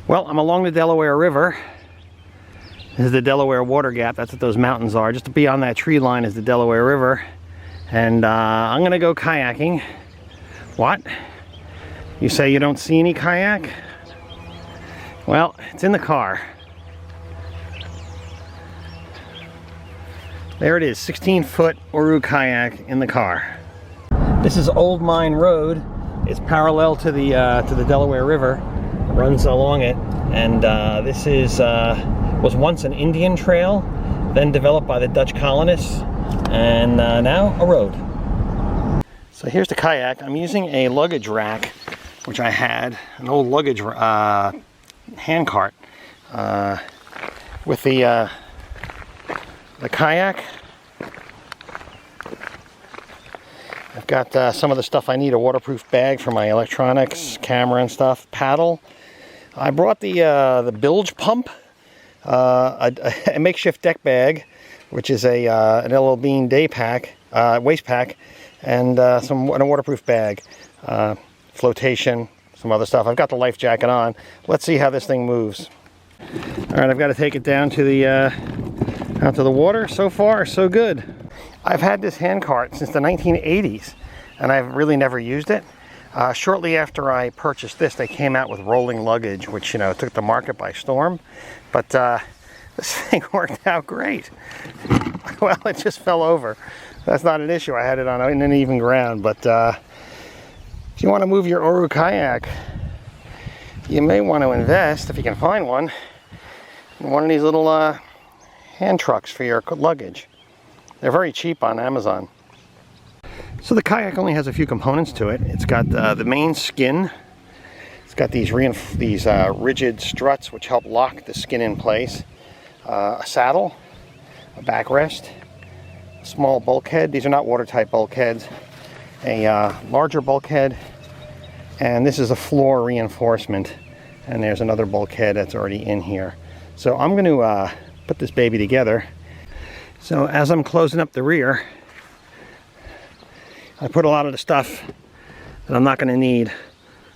Well, I'm along the Delaware River. This is the Delaware water gap. That's what those mountains are. Just beyond that tree line is the Delaware River. And I'm gonna go kayaking. What? You say you don't see any kayak? Well, it's in the car. There it is, 16-foot Oru Kayak in the car. This is Old Mine Road. It's parallel to the Delaware River. It runs along it, and this is was once an Indian trail, then developed by the Dutch colonists, and now a road. So here's the kayak. I'm using a luggage rack, which I had, an old luggage hand cart, with the kayak. I've got some of the stuff I need, a waterproof bag for my electronics, camera and stuff, paddle. I brought the bilge pump, a makeshift deck bag, which is an LL Bean day pack, waist pack, and a waterproof bag, flotation, some other stuff. I've got the life jacket on. Let's see how this thing moves. All right, I've got to take it down to the out to the water. So far, so good. I've had this hand cart since the 1980s, and I've really never used it. Shortly after I purchased this, they came out with rolling luggage, which, you know, took the market by storm. But this thing worked out great. Well, it just fell over. That's not an issue. I had it on an even ground. But if you want to move your Oru Kayak, you may want to invest, if you can find one, in one of these little hand trucks for your luggage. They're very cheap on Amazon. So the kayak only has a few components to it. It's got the main skin. It's got these rigid struts which help lock the skin in place. A saddle, a backrest, a small bulkhead. These are not watertight bulkheads. A larger bulkhead, and this is a floor reinforcement. And there's another bulkhead that's already in here. So I'm going to put this baby together. So as I'm closing up the rear, I put a lot of the stuff that I'm not going to need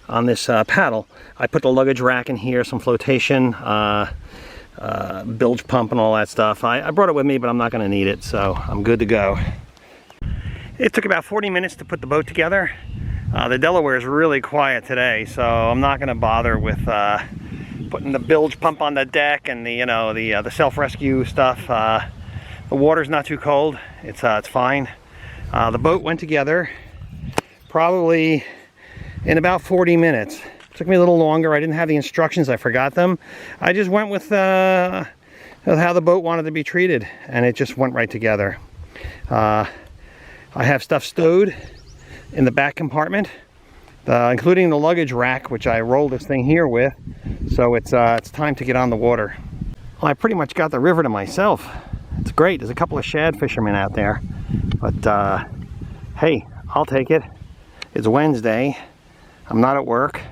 on this paddle. I put the luggage rack in here, some flotation, bilge pump and all that stuff. I brought it with me, but I'm not going to need it, so I'm good to go. It took about 40 minutes to put the boat together. The Delaware is really quiet today, so I'm not going to bother with putting the bilge pump on the deck and the self-rescue stuff. The water's not too cold. It's fine. The boat went together probably in about 40 minutes. It took me a little longer. I didn't have the instructions. I forgot them. I just went with how the boat wanted to be treated, and it just went right together. I have stuff stowed in the back compartment, including the luggage rack, which I rolled this thing here with. So it's time to get on the water. Well, I pretty much got the river to myself. It's great. There's a couple of shad fishermen out there, but hey, I'll take it. It's Wednesday. I'm not at work.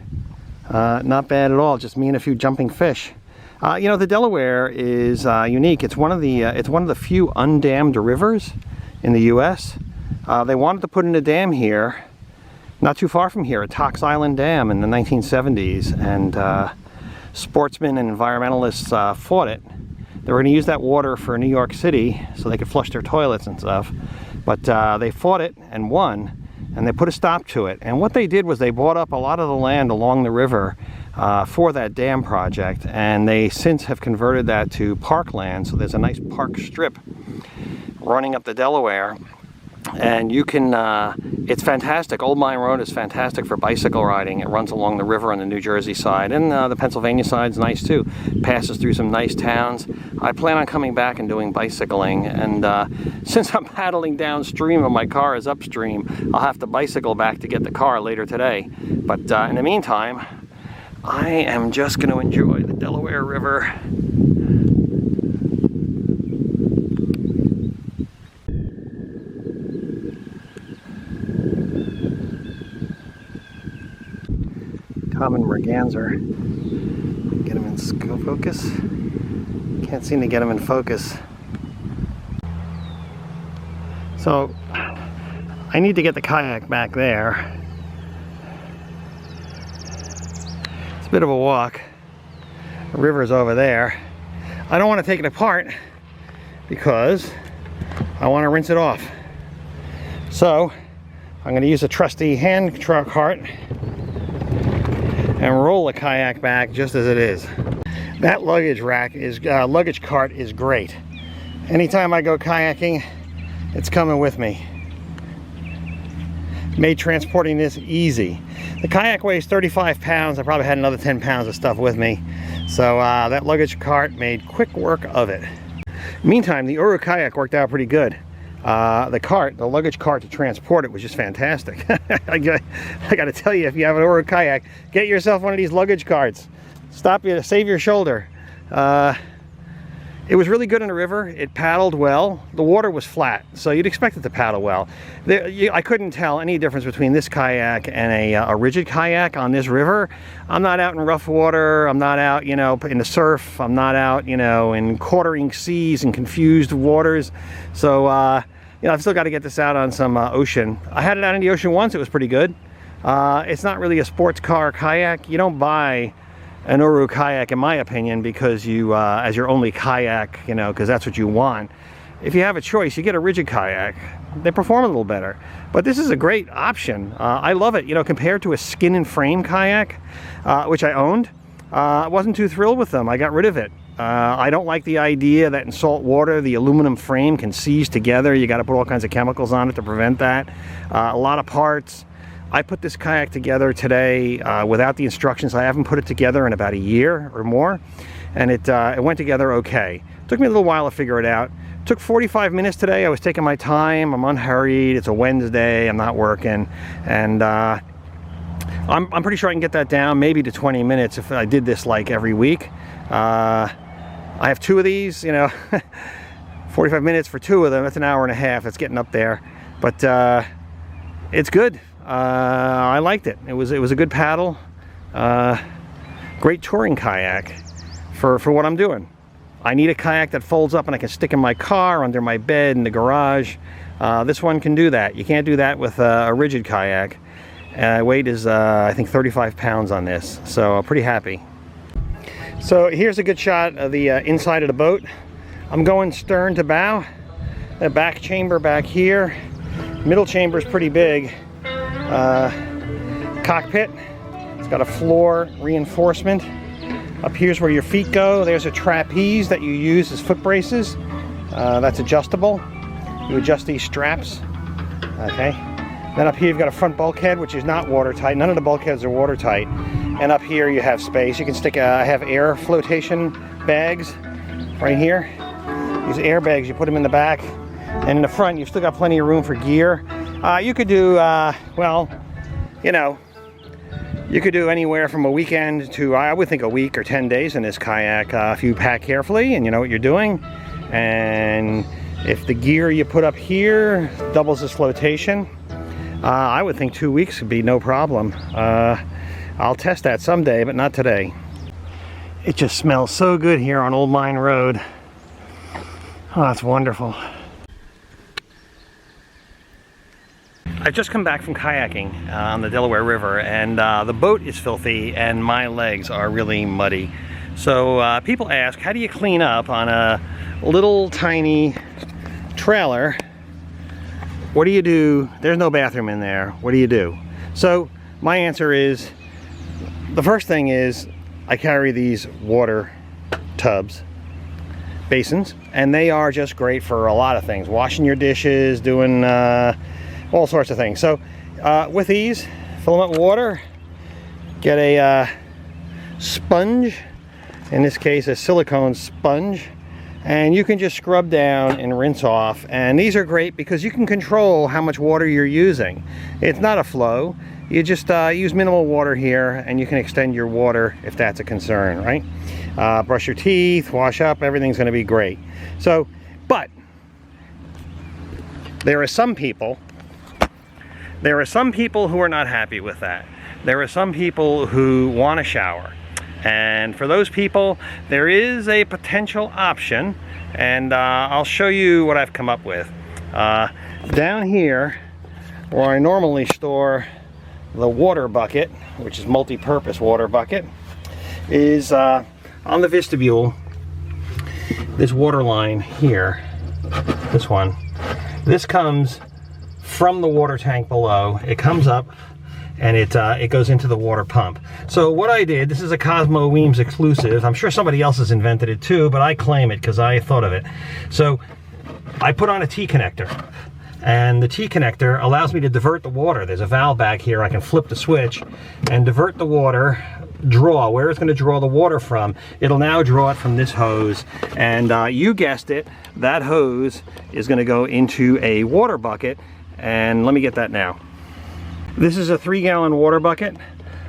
Not bad at all. Just me and a few jumping fish. You know, the Delaware is unique. It's one of the few undammed rivers in the U.S. They wanted to put in a dam here, not too far from here, at Tox Island Dam in the 1970s, and sportsmen and environmentalists fought it. They were going to use that water for New York City so they could flush their toilets and stuff. But they fought it and won, and they put a stop to it. And what they did was they bought up a lot of the land along the river for that dam project, and they since have converted that to parkland. So there's a nice park strip running up the Delaware. And you can, it's fantastic. Old Mine Road is fantastic for bicycle riding. It runs along the river on the New Jersey side, and the Pennsylvania side's nice too. Passes through some nice towns. I plan on coming back and doing bicycling, and since I'm paddling downstream and my car is upstream, I'll have to bicycle back to get the car later today. But in the meantime, I am just going to enjoy the Delaware River. Common merganser. Get him in focus. Can't seem to get him in focus. So I need to get the kayak back there. It's a bit of a walk. The river's over there. I don't want to take it apart because I want to rinse it off. So I'm going to use a trusty hand cart and roll the kayak back just as it is. That luggage cart is great. Anytime I go kayaking, it's coming with me. Made transporting this easy. The kayak weighs 35 pounds. I probably had another 10 pounds of stuff with me. So that luggage cart made quick work of it. Meantime, the Oru Kayak worked out pretty good. The luggage cart to transport it was just fantastic. I got to tell you, if you have an Oru Kayak, get yourself one of these luggage carts. Save your shoulder. It was really good in the river. It paddled well. The water was flat, so you'd expect it to paddle well. I couldn't tell any difference between this kayak and a rigid kayak on this river. I'm not out in rough water. I'm not out, in the surf. I'm not out, in quartering seas and confused waters. So, I've still got to get this out on some ocean. I had it out in the ocean once. It was pretty good. It's not really a sports car kayak. You don't buy an Oru Kayak, in my opinion, because you, as your only kayak, because that's what you want. If you have a choice, you get a rigid kayak. They perform a little better. But this is a great option. I love it. Compared to a skin and frame kayak, which I owned, I wasn't too thrilled with them. I got rid of it. I don't like the idea that in salt water, the aluminum frame can seize together. You got to put all kinds of chemicals on it to prevent that. A lot of parts. I put this kayak together today without the instructions. I haven't put it together in about a year or more, and it went together okay. It took me a little while to figure it out. It took 45 minutes today. I was taking my time. I'm unhurried. It's a Wednesday. I'm not working, and I'm pretty sure I can get that down maybe to 20 minutes if I did this like every week. I have two of these. 45 minutes for two of them. That's an hour and a half. It's getting up there, but it's good. I liked it. It was a good paddle. Great touring kayak for what I'm doing. I need a kayak that folds up and I can stick in my car, under my bed, in the garage. This one can do that. You can't do that with a rigid kayak. Weight is I think 35 pounds on this, so I'm pretty happy. So here's a good shot of the inside of the boat. I'm going stern to bow. The back chamber back here. Middle chamber is pretty big. Cockpit, it's got a floor reinforcement. Up here's where your feet go. There's a trapeze that you use as foot braces. That's adjustable. You adjust these straps. Okay. Then up here you've got a front bulkhead, which is not watertight. None of the bulkheads are watertight. And up here you have space. You can stick I have air flotation bags right here. These air bags, you put them in the back. And in the front, you've still got plenty of room for gear. You could do, you could do anywhere from a weekend to, I would think, a week or 10 days in this kayak if you pack carefully and you know what you're doing. And if the gear you put up here doubles as flotation, I would think 2 weeks would be no problem. I'll test that someday, but not today. It just smells so good here on Old Mine Road. Oh, that's wonderful. I've just come back from kayaking on the Delaware River, and the boat is filthy and my legs are really muddy. So people ask, how do you clean up on a little tiny trailer? What do you do? There's no bathroom in there. What do you do? So my answer is, the first thing is I carry these water tubs, basins, and they are just great for a lot of things. Washing your dishes, doing all sorts of things. So with these, fill them up with water, get a sponge, in this case a silicone sponge, and you can just scrub down and rinse off. And these are great because you can control how much water you're using. It's not a flow. You just use minimal water here, and you can extend your water if that's a concern, right? Brush your teeth, wash up, everything's going to be great. So, but there are some people who are not happy with that. There are some people who want a shower. And for those people, there is a potential option, and I'll show you what I've come up with. Down here, where I normally store the water bucket, which is multi-purpose water bucket, is on the Vistabule, this water line here, this one, this comes from the water tank below. It comes up and it goes into the water pump. So what I did, this is a Cosmo Weems exclusive. I'm sure somebody else has invented it too, but I claim it because I thought of it. So I put on a T-connector, and the T-connector allows me to divert the water. There's a valve back here. I can flip the switch and divert the water, draw where it's going to draw the water from. It'll now draw it from this hose, and you guessed it, that hose is going to go into a water bucket. And let me get that now. This is a 3-gallon water bucket.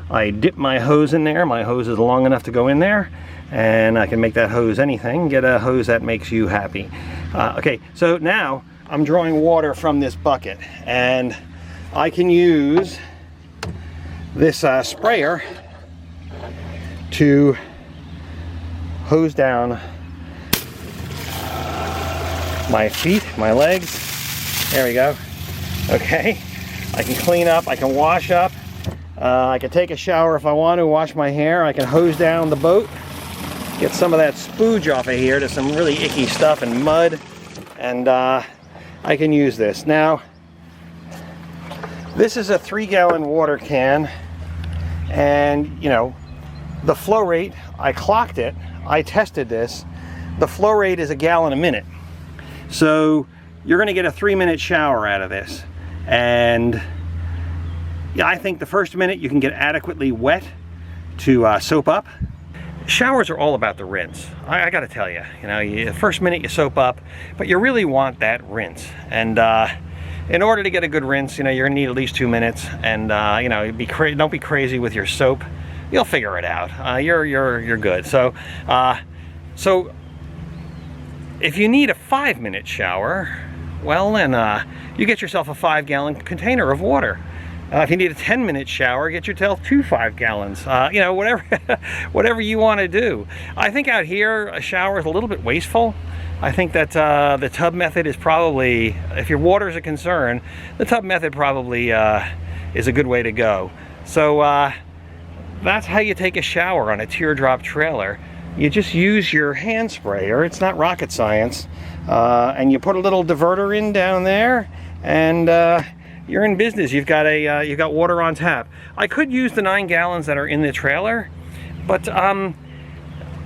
I dip my hose in there. My hose is long enough to go in there, and I can make that hose anything. Get a hose that makes you happy. Okay, so now I'm drawing water from this bucket, and I can use this sprayer to hose down my feet, my legs. There we go. Okay, I can clean up, I can wash up, I can take a shower if I want to, wash my hair, I can hose down the boat, get some of that spooge off of here to some really icky stuff and mud, and I can use this. Now, this is a 3-gallon water can, and you know, the flow rate, I clocked it, I tested this, the flow rate is 1 gallon a minute. So you're going to get a 3-minute shower out of this. And yeah, I think the first minute you can get adequately wet to soap up. Showers are all about the rinse. I got to tell you, the first minute you soap up, but you really want that rinse. And in order to get a good rinse, you're gonna need at least 2 minutes. And don't be crazy with your soap. You'll figure it out. You're good. So if you need a 5-minute shower, well then you get yourself a 5-gallon container of water. If you need a 10-minute shower, get yourself 2 5-gallons. Whatever you want to do. I think out here a shower is a little bit wasteful. I think that the tub method is probably, if your water is a concern, the tub method probably is a good way to go. So that's how you take a shower on a Teardrop trailer. You just use your hand sprayer. It's not rocket science. And you put a little diverter in down there, and you're in business. You've got water on tap. I could use the 9 gallons that are in the trailer, but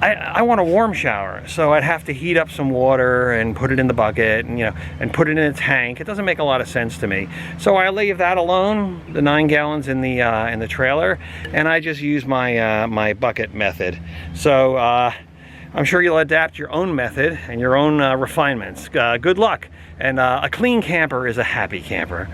I want a warm shower, so I'd have to heat up some water and put it in the bucket, and put it in a tank. It doesn't make a lot of sense to me. So I leave that alone, the 9 gallons in the trailer, and I just use my my bucket method. So I'm sure you'll adapt your own method and your own refinements. Good luck. And a clean camper is a happy camper.